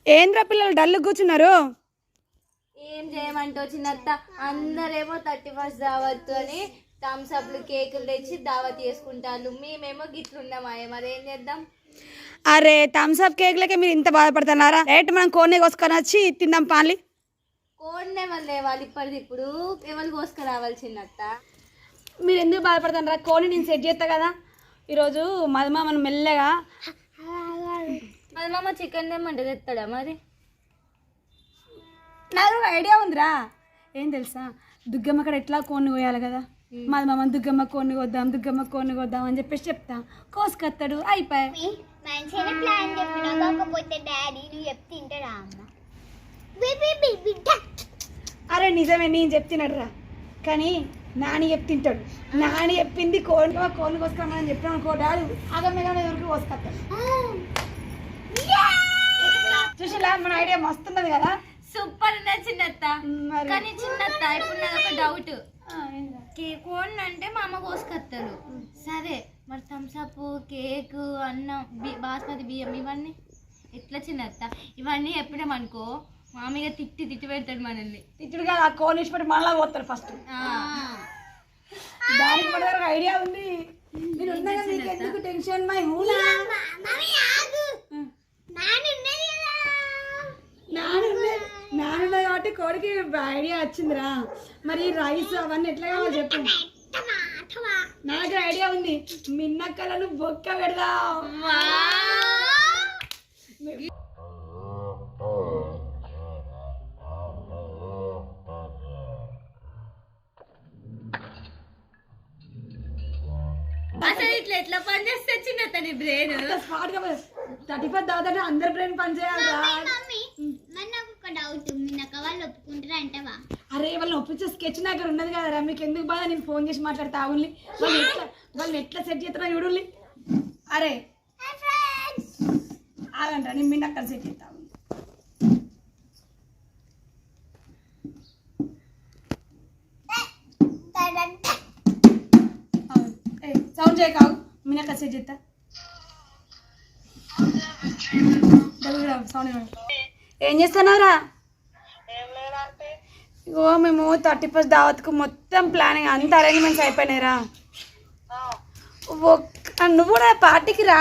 ఏంద్రా పిల్లలు డల్లు కూర్చున్నారు? ఏం చేయమంటో చిన్నత్త, అందరేమో 31st దావత్ అని థమ్స్అప్లు కేకులు తెచ్చి దావత్ చేసుకుంటారు. మేమేమో గిట్లున్నామా, మరి ఏం చేద్దాం? అరే థమ్స్అప్ కేక్లకే మీరు ఇంత బాధపడుతున్నారా? రేట్ మనం కోనే కోసుకొని వచ్చి తిందాం పాలి. కోడినే వాళ్ళు లేవాలి ఇప్పటిది ఇప్పుడు, ఎవరు కోసుకురావాలి చిన్నత్త? మీరు ఎందుకు బాధపడుతున్నారా? కోని నేను సెట్ చేస్తా కదా. ఈరోజు మధుమా మనం మెల్లగా అది మామ చికెన్ తెమ్మంటే తెస్తాడా? మరి నాకు ఐడియా ఉందిరా. ఏం తెలుసా, దుగ్గమ్మ అక్కడ ఎట్లా కోన్ని కోయాలి కదా. మధుమామ దుగ్గమ్మ కోన్ని కొద్దాం, దుగ్గమ్మ కోన్ని కొద్దాం అని చెప్పేసి చెప్తా, కోసుకొస్తాడు, అయిపోయి. అరే నిజమే, నేను చెప్తున్నాడు రా, కానీ నాని చెప్తింటాడు. నాని చెప్పింది కోని కోసుకురామని చెప్పిన డాడీ అగమ్మగానే ఎవరికి కోసుకొస్తాడు. చూసిలా మన ఐడియా మస్తున్నది కదా. సూపర్ చిన్నత్త. కానీ చిన్నత్త ఇప్పుడు నాకు ఒక డౌట్. కోన్ అంటే మా అమ్మ కోసుకొస్తాడు, సరే మరి థమ్స్అప్, కేక్, అన్నం, బాస్మతి బియ్యం ఇవన్నీ ఎట్లా చిన్నత్త? ఇవన్నీ ఎప్పుడేమనుకో మామయ్య తిట్టి పెడతాడు మనల్ని. తిట్టుడు కాదు, ఆ కోన్ ఇచ్చి పెట్టి మళ్ళా పోతాడు ఫస్ట్. దానికి మన దగ్గర ఐడియా ఉంది. మీరు ఎందుకు టెన్షన్? మై హూనా నానున్నది కాబట్టి కోడికి ఐడియా వచ్చిందిరా. మరి రైస్ అవన్నీ ఎట్లా కావాలో చెప్పు. నా దగ్గర ఐడియా ఉంది, మిన్నక్కలను బొక్క పెడదాం. అసలు ఇట్లా ఎట్లా పని చేస్తే చిన్నత్త నీ బ్రెయిన్? స్మార్ట్ గా 35 దాదాపు అందరి బ్రెయిన్ పని చేయాలి. అరే వాళ్ళని ఒప్పించే స్కెచ్ నా దగ్గర ఉన్నది కదరా, మీకు ఎందుకు బాధ? నేను ఫోన్ చేసి మాట్లాడతా. అవును వాళ్ళని ఎట్లా సెట్ చేస్తారా చూడండి. అరే ఆగంటారా, నేను మీ అక్కడ సెట్ చేస్తా. సౌండ్ చేయకావు, మీ అక్కడ సెట్ చేస్తా. సౌండ్ ఏం చేస్తున్నావురా? ఇగో మేము 31st దావత్కు మొత్తం ప్లానింగ్ అంత అరేంజ్మెంట్స్ అయిపోయినాయిరా. నువ్వు కూడా పార్టీకి రా,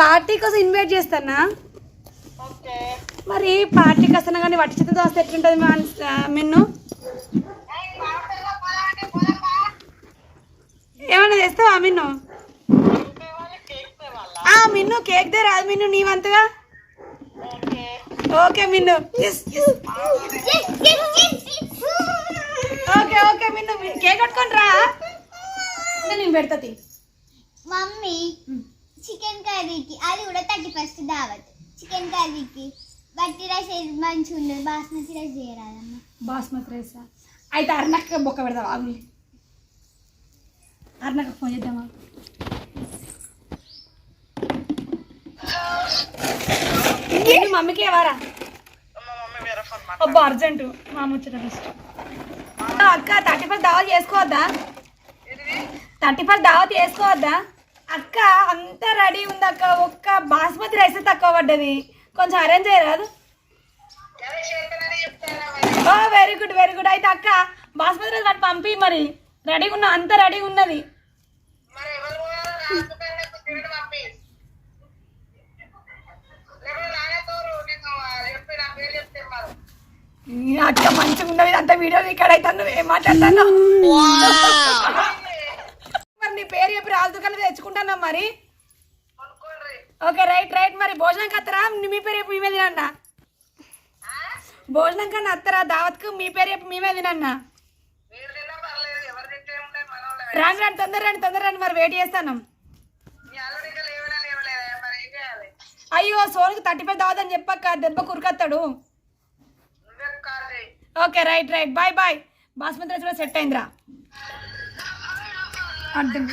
పార్టీ కోసం ఇన్వైట్ చేస్తానా. మరి పార్టీకి వస్తున్నా కానీ వట్టి చేతితో వస్తే ఎట్లుంటుంది మిన్ను? ఏమన్నా చేస్తావా మిన్ను? మిన్ను కేక్ దే రాదు మిన్ను, నీవంతగా. ఓకే మిన్ను, ఓకే మిన్ను కేక్ కట్టుకొని రా, నేను పెడతా. మమ్మీ చికెన్ కర్రీకి అది కూడా 31st దావత్. చికెన్ కర్రీకి బట్టి రైస్ మంచిగా ఉండదు, బాస్మతి రైస్ చేయరాదమ్మ. బాస్మతి రైస్ అయితే అర్ణక్క బొక్క పెడతావా? అర్ణక్క ఫోన్ చేద్దామా? మమ్మీకి ఏవారా? అబ్బా అర్జెంటు మా అమ్మ వచ్చేట ఫస్ట్. అక్క 31st దావత్ చేసుకోవద్దా? 31st దావత్ చేసుకోవద్దా అక్క? అంతా రెడీ ఉంది అక్క, ఒక్క బాస్మతి రైస్ తక్కువ పడ్డది, కొంచెం అరేంజ్ చేయరాదు? Very good. అయితే అక్క బాస్మతి రైస్ వాటి పంపి, మరి రెడీగా ఉన్నా, అంతా రెడీగా ఉన్నది. అక్క మంచిగా ఉన్నది, అంత వీడియో ఇక్కడ అయితే నువ్వు ఏం మాట్లాడతాను? మరి నీ పేరు చెప్పి రాజు కన్నా తెచ్చుకుంటానా మరి? Okay right. మరి భోజనం కత్తరా? మీ పేరు చెప్పి మేమే తినన్నా. భోజనం కన్నా అత్తరా దావత్కు? మీ పేరు చెప్పి మేమే తినన్నా. రాండి తొందర రండి, మరి వెయిట్ చేస్తాను. అయ్యో సోనుకి 35 దావత్ అని చెప్పక్క, దెబ్బ కురికత్తాడు. Okay right boy. Basmati rice కూడా సెట్ అయిందిరా. అర్థం.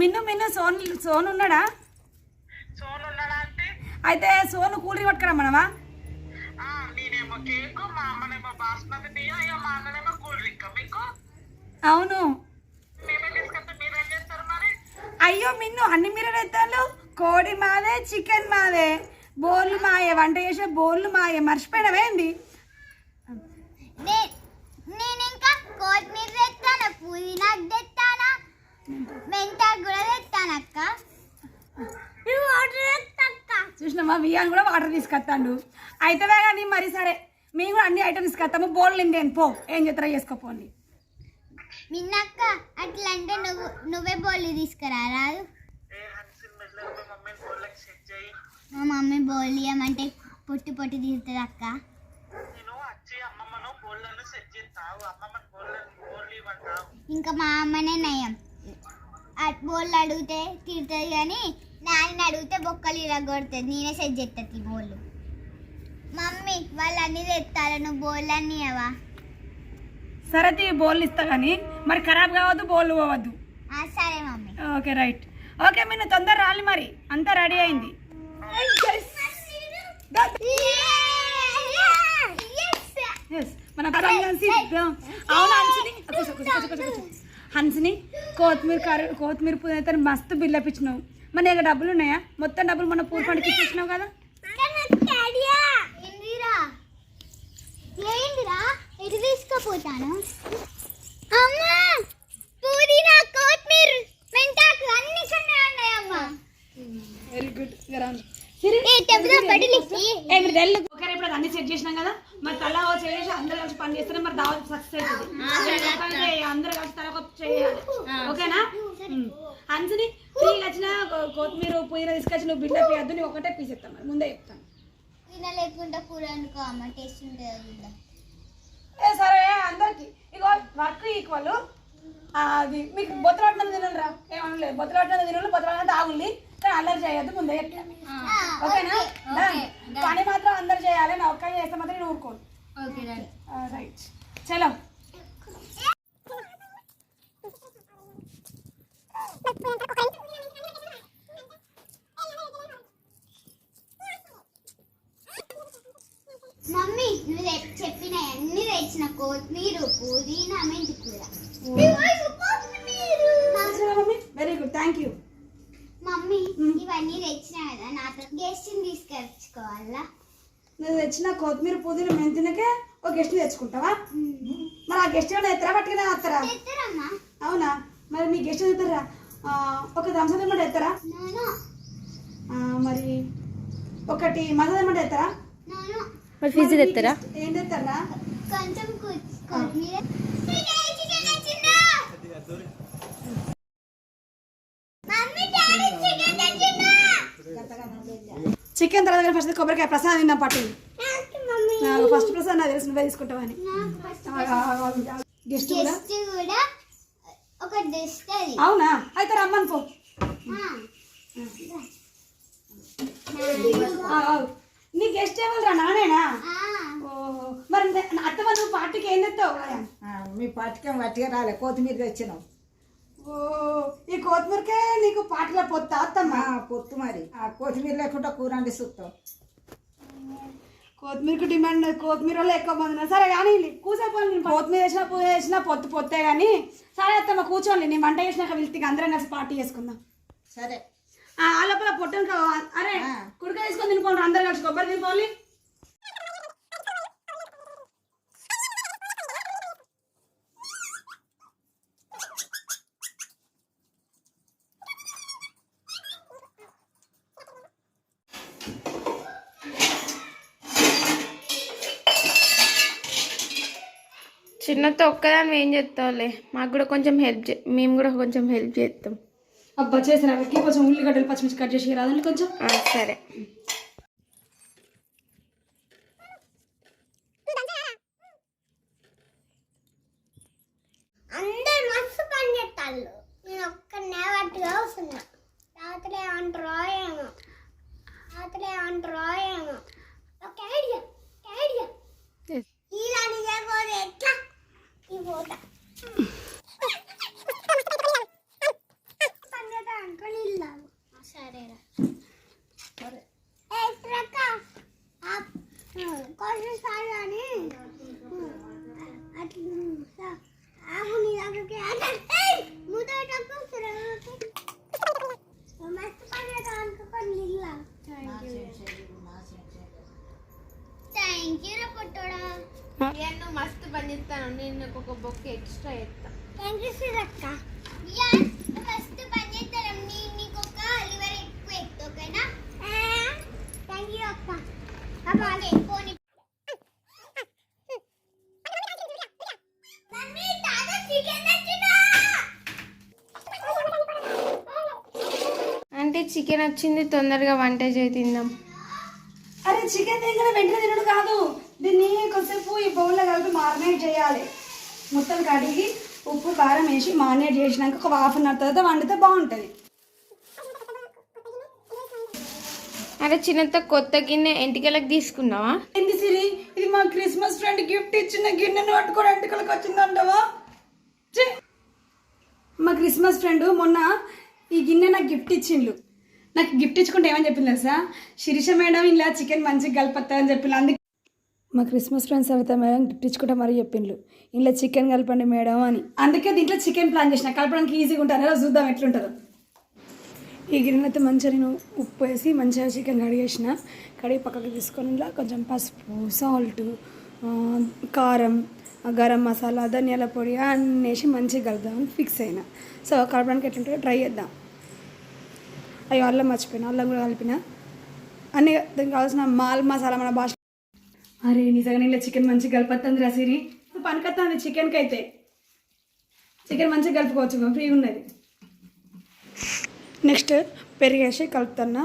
మిన్ను సోను ఉన్నాడా? అయితే సోను కూలీ పట్టుకురా మనమా? అవును. అయ్యో మిన్ను అన్ని మీరే తెస్తాను. కోడి మాదే, చికెన్ మాదే, బోర్లు మాయే, వంట చేసే బోర్లు మాయే, మర్చిపోయినవేంది? నేను ఇంకా కొత్తిమీర తెస్తాను, పుదీనా తెస్తానా, మెంతాకు కూడా తెస్తాను అక్క. చూసినామా వియాన్ కూడా వాటర్ తీసుకొస్తాడు. అయితేవే కానీ మరి సరే మేము కూడా అన్ని ఐటమ్స్ తీసుకొస్తాము. బోర్లు నిండేను పో, ఏం చేస్తారో చేసుకోపోండి. మిన్నక్క అట్లా అంటే నువ్వే బోళ్ళు తీసుకురా రాదు. మా మమ్మీ బోళ్ళు ఇవ్వమంటే పొట్టి పొట్టి తీస్తుంది అక్క. ఇంకా మా అమ్మనే నయం, బోళ్ళు అడిగితే తిడుతుంది కానీ నాన్న అడిగితే బొక్కలు ఇరగొడుతుంది. నేనే సెట్ చేస్తుంది బోళ్ళు. మమ్మీ వాళ్ళు అన్నీ తెస్తారు, నువ్వు బోళ్ళు అన్నీ ఇవ్వవా? సరే బోర్లు ఇస్తా కానీ మరి ఖరాబ్ కావద్దు, బోర్లు పోవద్దు. సరే మమ్మీ. Okay right. ఓకే మీరు తొందర రాలి, మరి అంతా రెడీ అయింది. మన అవును హన్సిని కొత్తిమీర పుదీనా మస్తు బిల్ అప్పించినావు. మన దగ్గర డబ్బులు ఉన్నాయా? మొత్తం డబ్బులు మన పూర్ పండుగకి ఇచ్చేసినావు కదా. ఎటు తీసుకుపోతాను? అమ్మా పుదీనా, కొత్తిమీర, మెంతాకు అన్ని ఉన్నాయమ్మా. Very good. ఒకరే ఇప్పుడు అన్ని సెట్ చేసినాం కదా, మరి తల చేసి అందరు కలిసి పని చేస్తే మరి దావత్ సక్సెస్ అవుతుంది. అందరు కలిసి తల చేయాలి. ఓకేనా? హన్సిని ఫ్రీగా వచ్చిన కొత్తిమీర పుదీనా తీసుకొచ్చి నువ్వు బిల్డప్ చేయద్దు, నేను ఒకటే పీస్ ఇస్తాను, మరి ముందే చెప్తాను. తినలేకుండా కూర అనుకో అమ్మ, టేస్ట్ ఉంటుంది. సరే అందరికి ఇగో వర్క్ ఈక్వల్. అది మీకు బొత్తలాట్నం తినరా, ఏమనలేదు. బొత్తలాట్నం తినలు, బొత్తలాట్నం తాగుంది, కానీ అల్లరి చేయొద్దు, ముందే చెప్తాను. ఓకేనా? పని మాత్రం అందరు చేయాలి, నా ఒక్క చేస్తే మాత్రం నేను ఊరుకోను. రైట్ చలో. మమ్మీ నువ్వు చెప్పిన అన్ని తెచ్చిన, కొత్తిమీర, పుదీనా, మెంతి కూర. Very good, thank you. Mummy ఇవన్నీ తెచ్చినా కదా, నాతో గెస్ట్ని తీసుకొచ్చుకోవాలా? నువ్వు తెచ్చిన కొత్తిమీర, పుదీనా, మెంతినకే ఒక గెస్ట్ తెచ్చుకుంటావా? మరి ఆ గెస్ట్ ఏమైనా ఎత్తరా పట్టుకునే వస్తారా? అవునా? మరి మీ గెస్ట్ ఎత్తారా? ఒక థమ్సప్ ఏమంటే ఎత్తారా? మరి ఒకటి మసాలా ఏమంటే ఎత్తారా? మరి ఫిజ్ తెస్తారా? ఏం తెస్తారా? కొంచెం కొత్తిమీర. చికెన్ తర్వాత ఫస్ట్ కొబ్బరికాయ ప్రసాదం తిన్నా పట్టింది. ఫస్ట్ ప్రసాదం నాకు తెలుసు, నువ్వే తీసుకుంటావని. గెస్ట్ కూడా ఒక గెస్ట్. అవునా? అయితే రమ్మని పో. నీ గెస్ట్ ఎవరు రా? నానేనా? ఓహో. మరి అత్తమ్మ నువ్వు పార్టీకి ఏం తెస్తావు? మీ పార్టీకి వట్టిగా రాలే, కొత్తిమీర తెచ్చినాం. ఓ ఈ కొత్తిమీరకే నీకు పార్టీలో పొత్తా అత్తమ్మ? పొత్తు మరి కొత్తిమీర లేకుండా కూర అండి సుత్తాం. కొత్తిమీరకు డిమాండ్, కొత్తిమీర వాళ్ళు ఎక్కువ మంది ఉన్నారు. సరే కానీ కూర్చోపోవాలి. కొత్తిమీర వేసినా పూజ చేసినా పొత్తే కానీ. సరే అత్తమ్మ కూర్చోండి, నేను వంట చేసినాక వెళ్తే అందరం కలిసి పార్టీ చేసుకుందాం. సరే. ఆ లోపల పొట్టను అరే కుడుక తీసుకొని తినుకోండి, అందరు కలిసి కొబ్బరి తినుకోవాలి. చిన్నతో ఒక్కదాన్ని ఏం చేస్తావులే, మాకు కూడా కొంచెం మేము కూడా కొంచెం హెల్ప్ చేస్తాం. అబ్బా చేసిన కొంచెం ఉల్లిగడ్డలు పచ్చిమిర్చి కట్ చేసి రాదండి కొంచెం. సరే. అందరు మస్తు పని చేస్తాళ్ళు, నేను ఒక్కనే పట్టుగా వస్తున్నా. రాత్రి ఏమంటారో ఏమో. ఒక ఐడియా ఇలా నిజంగా ఎట్లా ఈ పోతా పని చేద్దాం అనుకోని ఇల్లాము. సరేరా. థ్యాంక్ యూ రా పొట్టోడా. నువ్వు మస్తు పని చేస్తాను, నేను నీకు ఒక బొక్క ఎక్స్ట్రా చేస్తా. థ్యాంక్ యూ అక్క. ఫస్ట్ పని చేస్తాను, నీకు ఒక లివర్ ఎక్కువ ఎత్తు, ఓకేనా? థ్యాంక్ యూ అక్క. అమ్మాయి పోనీ మమ్మీ తాత చికెన్ తెచ్చినా. అంటే చికెన్ వచ్చింది, తొందరగా వంట చేసి తిందాం. అరే చికెన్ తినగా వెంటనే తినడు కాదు, దీన్ని కొద్దిసేపు ఈ బౌల్లో కలిపి మారినేట్ చేయాలి. మొత్తం కడిగి ఉప్పు కారం వేసి మారినేట్ చేసినాక ఒక హాఫ్ అన్ అవర్ తర్వాత వండితే బాగుంటుంది. అరే చిన్నత కొత్త గిన్నె ఎంటికలకు తీసుకున్నావా? ఏంది సిరి, ఇది మా క్రిస్మస్ ఫ్రెండ్ గిఫ్ట్ ఇచ్చిన గిన్నెను పట్టుకొని ఎంటికలకు వచ్చిందంటవా? ఛీ! మా క్రిస్మస్ ఫ్రెండ్ మొన్న ఈ గిన్నె నాకు గిఫ్ట్ ఇచ్చిండ్లు. నాకు గిఫ్ట్ ఇచ్చుకుంటే ఏమని చెప్పింది తెలుసా? శిరీష మేడం ఇలా చికెన్ మంచిగా కలపత్తా అని చెప్పింది. అందుకే మా Christmas friends Saritha madam gift ఇచ్చుకుంటే మరీ చెప్పిండ్లు ఇలా చికెన్ కలపండి మేడం అని. అందుకే దీంట్లో చికెన్ ప్లాన్ చేసిన, కలపడానికి ఈజీగా ఉంటుంది కదా, చూద్దాం ఎట్లుంటుందో. ఈ గిన్నె అయితే మంచిగా నేను ఉప్పు వేసి మంచిగా చికెన్ కడిగేసిన. కడిగి పక్కకు తీసుకొని ఇలా కొంచెం పసుపు, సాల్ట్, కారం, గరం మసాలా, ధనియాల పొడి అన్నీ వేసి మంచిగా కలుపుదామని ఫిక్స్ అయినా. సో కలపడానికి ఎట్లుంటుందో ట్రై చేద్దాం. అయ్యో అల్లం మర్చిపోయినా, అల్లం కూడా కలిపిన. అన్నీ దానికి కావాల్సిన మాల్ మసాలా మన భాష. అరే నిజంగా ఇలా చికెన్ మంచిగా కలిపొస్తుంది రా సిరి, పనికొస్తుంది చికెన్కి అయితే. చికెన్ మంచిగా కలుపుకోవచ్చు, ఫ్రీగా ఉన్నది. నెక్స్ట్ పెరిగేసి కలుపుతున్నా.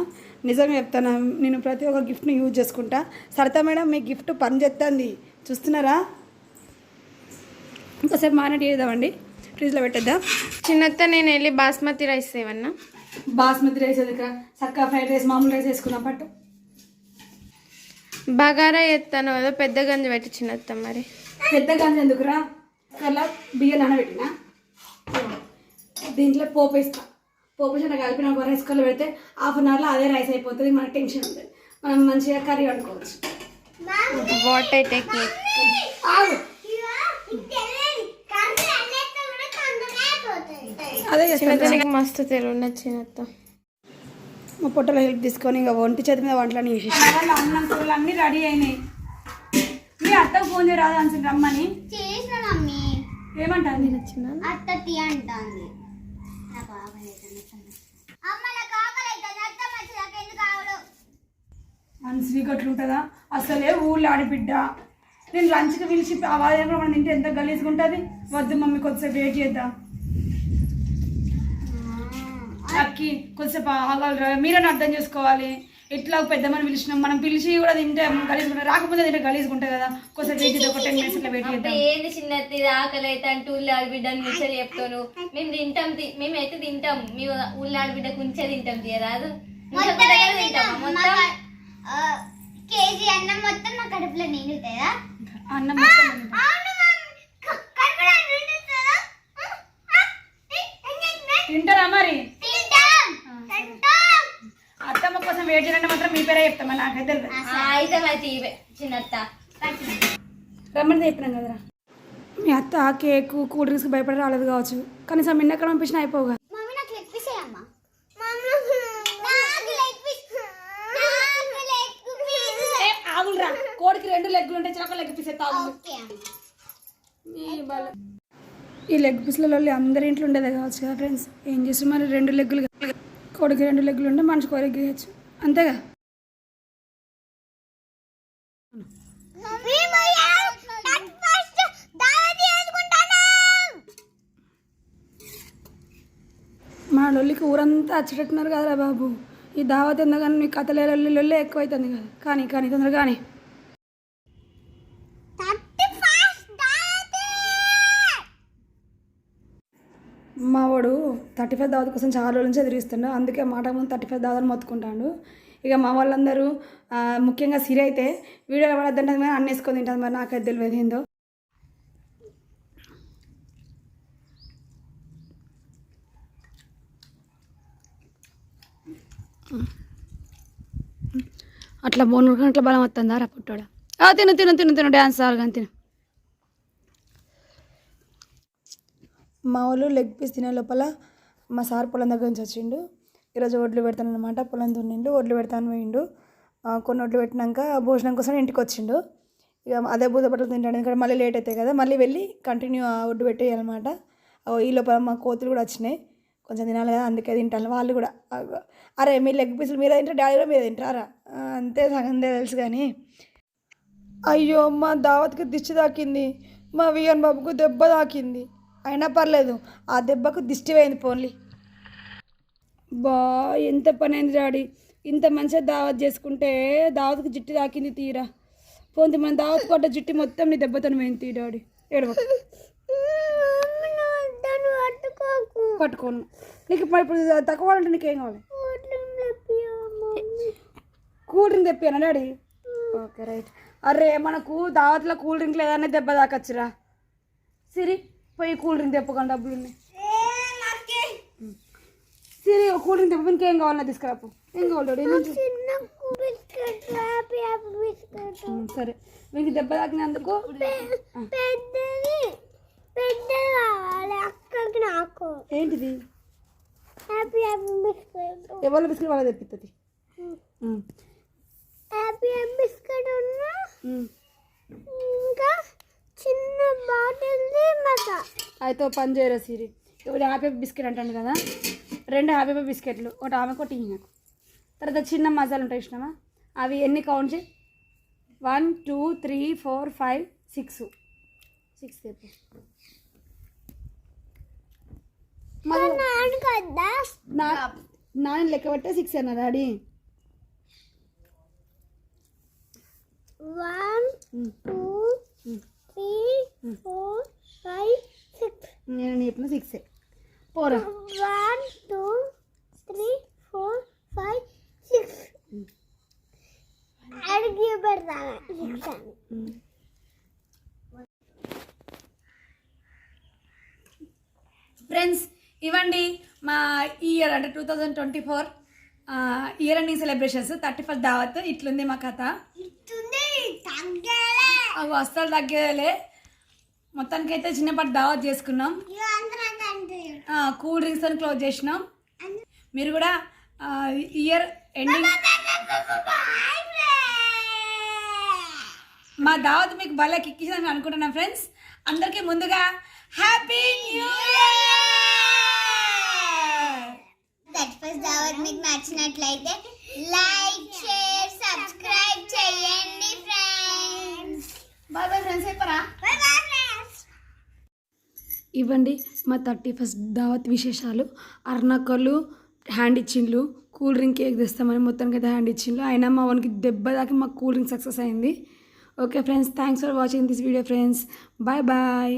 నిజంగా చెప్తాను, నేను ప్రతి ఒక్క గిఫ్ట్ని యూజ్ చేసుకుంటా. సరిత మేడం మీ గిఫ్ట్ పని చేస్తుంది, చూస్తున్నారా? ఇంకోసేపు మారినట్టు చేద్దామండి, ఫ్రిడ్జ్లో పెట్టేద్దాం. చిన్నత్త నేను వెళ్ళి బాస్మతి రైస్ ఏమన్నా. బాస్మతి రైస్ దగ్గర చక్కగా ఫ్రైడ్ రైస్, మామూలు రైస్ వేసుకున్నాం పట్టు. బగారా ఎత్తాను కదా, పెద్ద గంజి పెట్టి చిన్నత్త. మరి పెద్ద గంజి ఎందుకురా? కల్లా బియ్యం నానబెట్టిన, దీంట్లో పోపు వేస్తా. పోపు చిన్న కలిపిన ఒక రైస్ కుక్కర్లో పెడితే హాఫ్ అన్ అవర్లో అదే రైస్ అయిపోతుంది. మనకు టెన్షన్ ఉంటుంది, మనం మంచిగా కర్రీ వండుకోవచ్చు. What technique. అదే చిన్నతనికి మస్తు తెలుగు ఉన్నది చిన్నత్త. మా పొట్టలో హెల్ప్ తీసుకొని ఇంకా ఒంటి చేతి మీద వంటలన్నీ వేసేసి అన్నం కూరలు అన్నీ రెడీ అయినాయి. మీ అత్తకు ఫోన్ చేయరాదు అని రమ్మని చేసిన మమ్మీ. ఏమంటాను? వచ్చిన అత్త తీ అంటుంది. మనసు గట్లుంటుందా? అసలే ఊళ్ళో ఆడిబిడ్డ. నేను లంచ్కి పిలిచి వాదన మనం తింటే ఎంత గలీజ్గా ఉంటుంది. వద్దు మమ్మీ, కొద్దిసేపు వెయిట్ చేద్దాం. అక్కి కొద్దిసేపు ఆగలరా, మీరని అర్థం చేసుకోవాలి. ఎట్లా పెద్దమని పిలిచినాం, మనం పిలిచి కూడా తింటే గలీజ్గా, రాకపోతే తింటే గలీజ్గా ఉంటుంది కదా. కొద్దిసేపు వెయిట్ చేద్దాం, ఒక 10 minutes ఇట్లా వెయిట్ చేద్దాం. ఏంది చిన్నది ఆకలి అయితే అంటే ఊళ్ళో ఆడబిడ్డని ముచ్చట చెప్తాను. మేము తింటాం, మేమైతే తింటాం. మీ ఊళ్ళో ఆడబిడ్డ కుంచే తింటాం, తీయరాదు. కేజీ అన్నం మొత్తం మా కడుపులో నిండుతుందా? అన్నం తింటారా మరి? అత్తమ్మ కోసం వెయిట్ చేయాలంటే మాత్రం మీ పేరే చెప్తామా? నాకైతే అయితే చిన్నత్త రమ్మని చెప్పినాం కదరా. మీ అత్త కేక్, కూల్ డ్రింక్స్కి భయపడి రాలేదు కావచ్చు, కనీసం ఎక్కడ పంపించినా అయిపోగా. ఆగులరా, కోడికి 2 లెగ్గులు ఉంటాయి, చిన్న లెగ్ పీస్ అయితే ఈ లెగ్ పీస్లలో అందరి ఇంట్లో ఉండేదే కావచ్చు కదా ఫ్రెండ్స్. ఏం చేస్తాం మరి, 2 లెగ్గులు, కోడికి 2 లెగ్గులు ఉంటే మనిషికి 1 లెగ్ వేయచ్చు, అంతేగా. మా లొల్లికి ఊరంతా వచ్చేటట్టున్నారు కదరా బాబు. ఈ దావత్ ఎందుకని మీ కథలే లొల్లే ఎక్కువ అవుతుంది కదా. కానీ కానీ తొందరగా కానీ. మా వాడు 35 దావత్ కోసం చాలా రోజుల నుంచి ఎదురిస్తుండు, అందుకే మాట ముందు 35 దావత్ మొత్తుకుంటాడు. ఇక మా వాళ్ళందరూ ముఖ్యంగా సిరి అయితే వీడియో పడద్దంటే మరి అన్నీ వేసుకొని తింటుంది. మరి నాకైతే తెలియదు ఏందో. అట్లా బోను అట్లా బలం వస్తుందా రా పుట్టోడా? తిను తిను తిను తిను, డ్యాన్స్ చాలు కానీ తిను. మా వాళ్ళు లెగ్ పీస్ తినే లోపల మా సార్ పొలం దగ్గర నుంచి వచ్చిండు. ఈరోజు ఒడ్లు పెడతాను అనమాట. పొలం దున్నిండు, ఒడ్లు పెడతాను పోయిండు. కొన్ని ఒడ్లు పెట్టినాక భోజనం కోసం ఇంటికి వచ్చిండు. ఇక అదే బూద బట్టలు తింటాడు, ఎందుకంటే మళ్ళీ లేట్ అవుతాయి కదా. మళ్ళీ వెళ్ళి కంటిన్యూ ఆ ఒడ్డు పెట్టేయాలన్నమాట. ఈ లోపల మా కోతులు కూడా వచ్చినాయి, కొంచెం తినాలి కదా, అందుకే తింటాను. వాళ్ళు కూడా అరే మీ లెగ్ పీసులు మీరే తింటారు, డాడీ కూడా మీరే తింటారా, అంతే సగందే తెలుసు. కానీ అయ్యో మా దావత్కి దిష్టి తాకింది, మా వియన్ బాబుకు దెబ్బ తాకింది. అయినా పర్లేదు, ఆ దెబ్బకు దిష్టి పోయింది పోన్లీ. బా ఎంత పని అయింది డాడీ, ఇంత మంచిగా దావత్ చేసుకుంటే దావత్కి జిట్టి తాకింది తీరా. పోంది మన దావత్ కొట్ట జిట్టి మొత్తం నీ దెబ్బతో పోయింది తీ డాడీ. ఏడవ పట్టుకోను నీకు ఇప్పుడు తక్కువ అంటే నీకేం కావాలి? కూల్ డ్రింక్ తెప్పానా డాడీ? Okay right. అరే మనకు దావత్లో కూల్ డ్రింక్ లేదనే దెబ్బ తాకొచ్చురా. సిరి పోయి కూల్ డ్రింక్ తెప్పకుండా డబ్బులు ఉన్నాయి. సిరి కూల్ డ్రింక్ తెప్ప ఇంకేం కావాలన్నా తీసుకురాపు. ఏం కావాలి డాడీ? సరే మీకు దెబ్బ తాకినందుకు ఏంటిది? ఎవరి బిస్కెట్ వాళ్ళ తెప్పిస్తుంది. ఇంకా చిన్న బాటిల్ అయితే పని చేయరా సిరి. ఇప్పుడు హ్యాపీ బిస్కెట్ అంటాను కదా, 2 హ్యాపీ బిస్కెట్లు, ఒకటి ఆమెకు ఒకటి నాకు. తర్వాత చిన్న మసాలా ఉంటాయి ఇష్టమా, అవి ఎన్ని కౌంట్ చేయి? 1 2 3 4 5 6 చెప్పు. నాన్న లెక్క పట్టే 6 అన్నా డాడీ. 1 2 3 4 5 6. నేను చెప్పిన 6 పోరా. 1 2 3 4 5 6 అడిగి పెడతాను. ఫ్రెండ్స్ ఇవ్వండి మా ఇయర్ అంటే 2024 ఇయర్ ఎండింగ్ సెలబ్రేషన్స్ 31st దావత్. ఇట్లుంది మా కథ. అవి అస్సలు తగ్గేలే. మొత్తానికైతే చిన్నపాటి దావత్ చేసుకున్నాం, కూల్ డ్రింక్స్ అని క్లోజ్ చేసినాం. మీరు కూడా ఇయర్ ఎండింగ్ మా దావత్ మీకు భలే కిక్కిందని అనుకుంటున్నాం ఫ్రెండ్స్. అందరికీ ముందుగా హ్యాపీ న్యూ ఇయర్. దావత్ మీకు నచ్చినట్లయితే లైక్ షేర్ సబ్స్క్రైబ్ చేయండి ఫ్రెండ్స్. Bye bye friends. చెప్పరా బాయ్ బాయ్ ఫ్రెండ్స్. ఇవ్వండి మా 31st దావత్ విశేషాలు. అర్ణకలు హ్యాండ్ ఇచ్చిండ్లు, కూల్ డ్రింక్ కేక్ తెస్తామని మొత్తానికి అయితే హ్యాండ్ ఇచ్చిండ్లు. అయినా మా వానికి దెబ్బ దాకి మాకు కూల్ డ్రింక్ సక్సెస్ అయింది. Okay friends, thanks for watching this video friends. Bye bye.